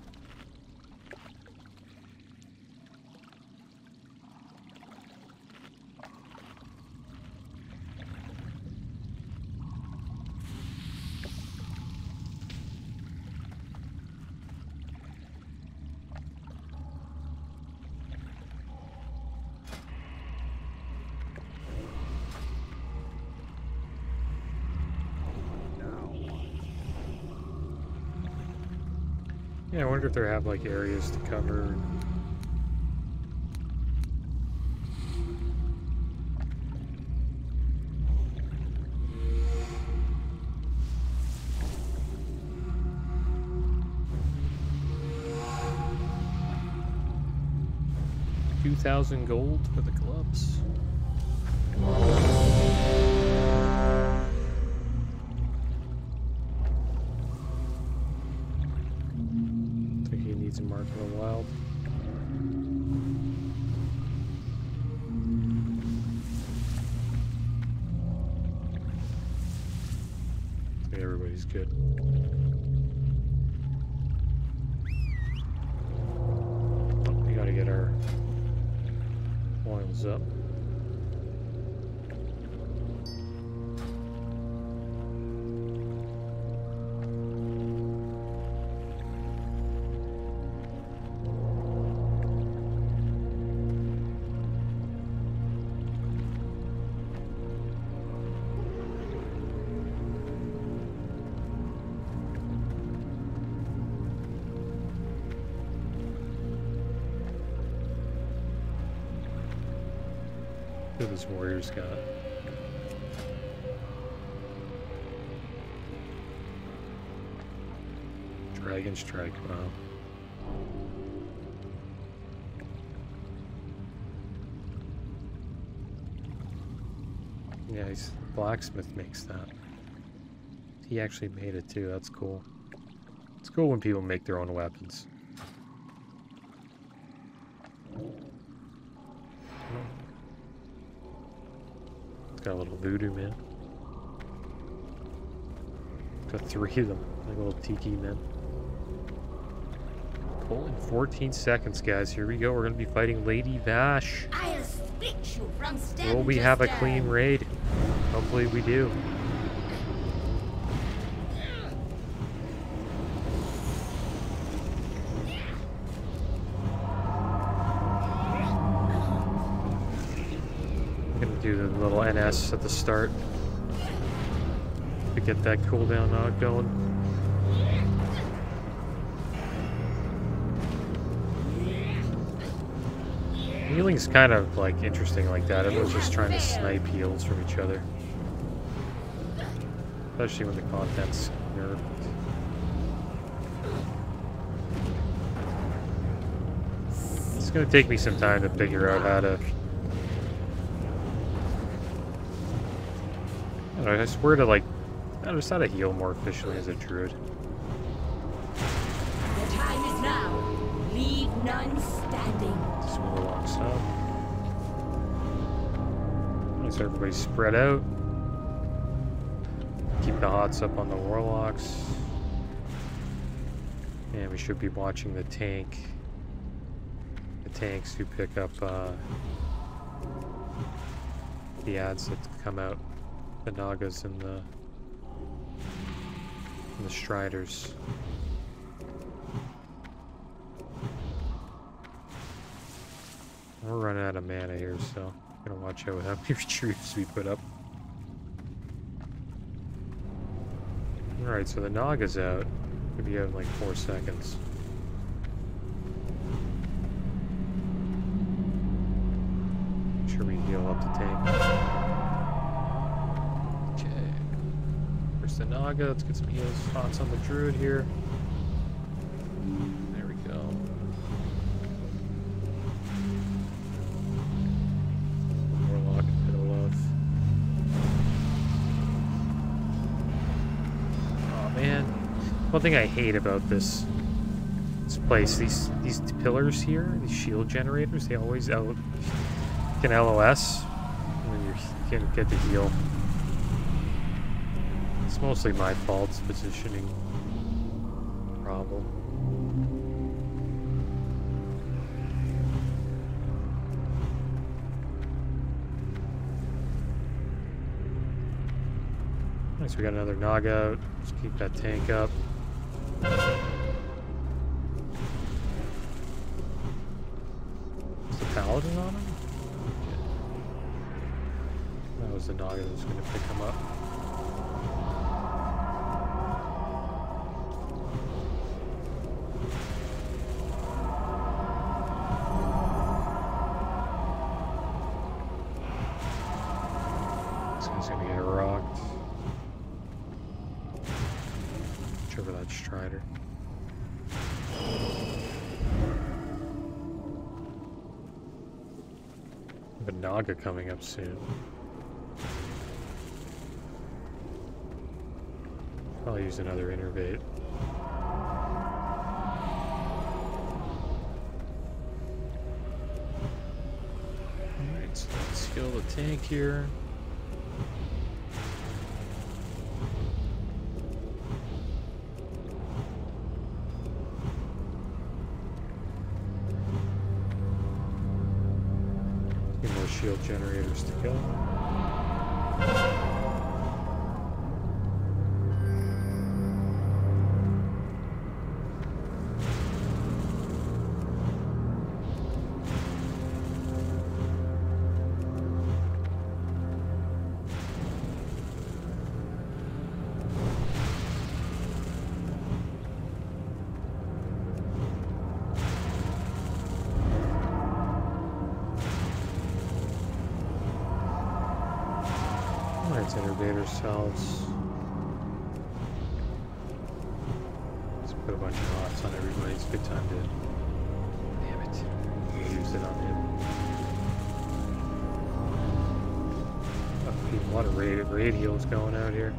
Yeah, I wonder if they have like areas to cover. $2,000 gold for the gloves. I think he needs a mark of the wild. Everybody's good. Oh, we gotta get our oils up. What this warrior's got? Dragon strike, wow. Yeah, he's blacksmith makes that. He actually made it too, that's cool. It's cool when people make their own weapons. Got a little voodoo man. Got 3 of them, like little tiki men. Pull in 14 seconds, guys. Here we go. We're gonna be fighting Lady Vashj. I'll split you from stem Will we to have a stern. clean raid? Hopefully we do. Do the little NS at the start to get that cooldown going. Healing's kind of like interesting like that. Everyone's just trying to snipe heals from each other, especially when the content's nerfed. It's gonna take me some time to figure out how to. I swear to like, I just how to heal more efficiently as a druid. The time is now. Leave none standing. Just move alongside. So everybody's spread out. Keep the hots up on the warlocks. And we should be watching the tank. The tanks who pick up the ads that come out. The Nagas and the Striders. We're running out of mana here, so I'm gonna watch out how many retreats we put up. Alright, so the Naga's out. We'll be out in like 4 seconds. Make sure we heal up the tank. The Naga, let's get some heals, spots on the Druid here. There we go. Warlock, bit of love. Oh man, one thing I hate about this place, these pillars here, these shield generators, they always can LOS, and then you can't get the heal. It's mostly my fault, it's positioning problem. Nice, we got another Naga out. Let's keep that tank up. Is the Paladin on him? That was the Naga that was going to pick him up. This guy's gonna get rocked. Watch over that Strider. We have a Naga coming up soon. I'll use another innervate. Alright, so let's heal the tank here. Few more shield generators to go. Let's innervate ourselves. Let's put a bunch of hots on everybody. It's a good time to. Damn it. We used it on him. A lot of raid heals going out here.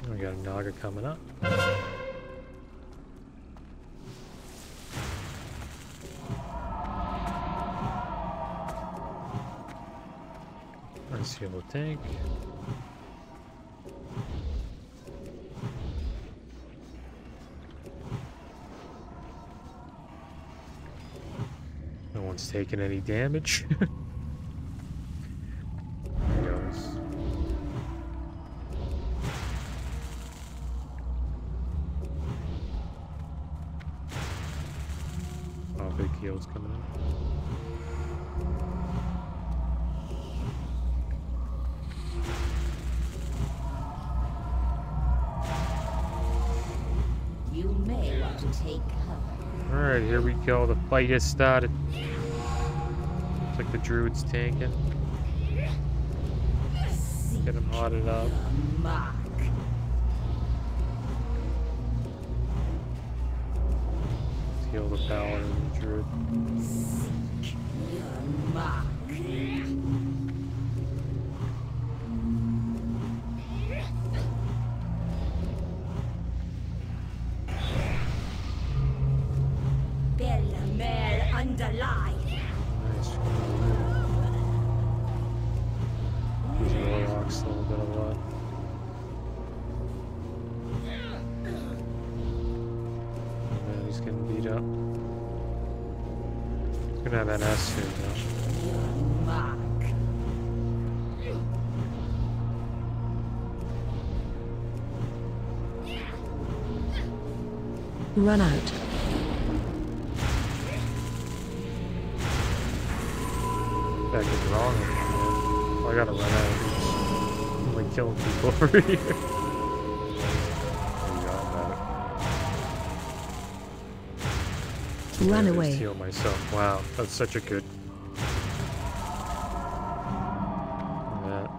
We got a Naga coming up. Nice heal the tank. No one's taking any damage. There he goes. Big heals coming in. You may want to take cover. Alright, here we go. The fight has started. Looks like the Druid's tanking. Get him hotted up. Mark. Heal the Paladin and the Druid. Seek your mark. Bellamere underlie. Nice. These Warlocks, a little bit of luck. Man, he's getting beat up. He's gonna have NS soon, though. Your mark. Run out. That is wrong. Man. I gotta run out. I'm like killing people over here. There you go, I'm Run I just away. heal myself. Wow, that's such a good. That.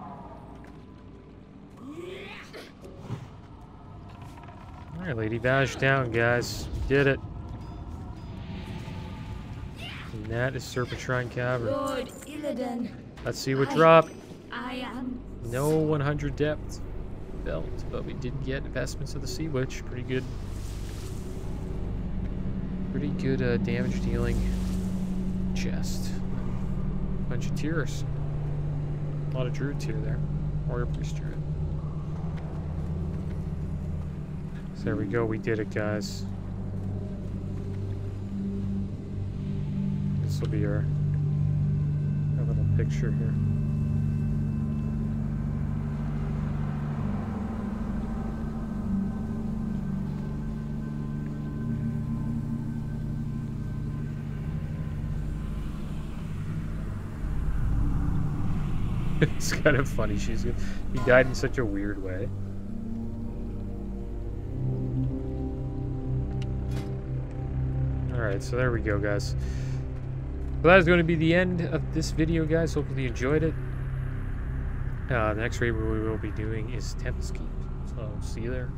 All right, Lady Vashj down, guys. We did it. And that is Serpentshrine Cavern. Lord Illidan. Let's see what dropped. I am. No 100 depth belt, but we did get Investments of the Sea Witch. Pretty good. Pretty good damage dealing chest. Bunch of tiers. A lot of Druid tier there. Warrior Priest Druid. So there we go. We did it, guys. This will be our little picture here. It's kind of funny. He died in such a weird way. Alright, so there we go, guys. So that is going to be the end of this video, guys. Hopefully you enjoyed it. The next raid we will be doing is Tempest Keep. So, see you there.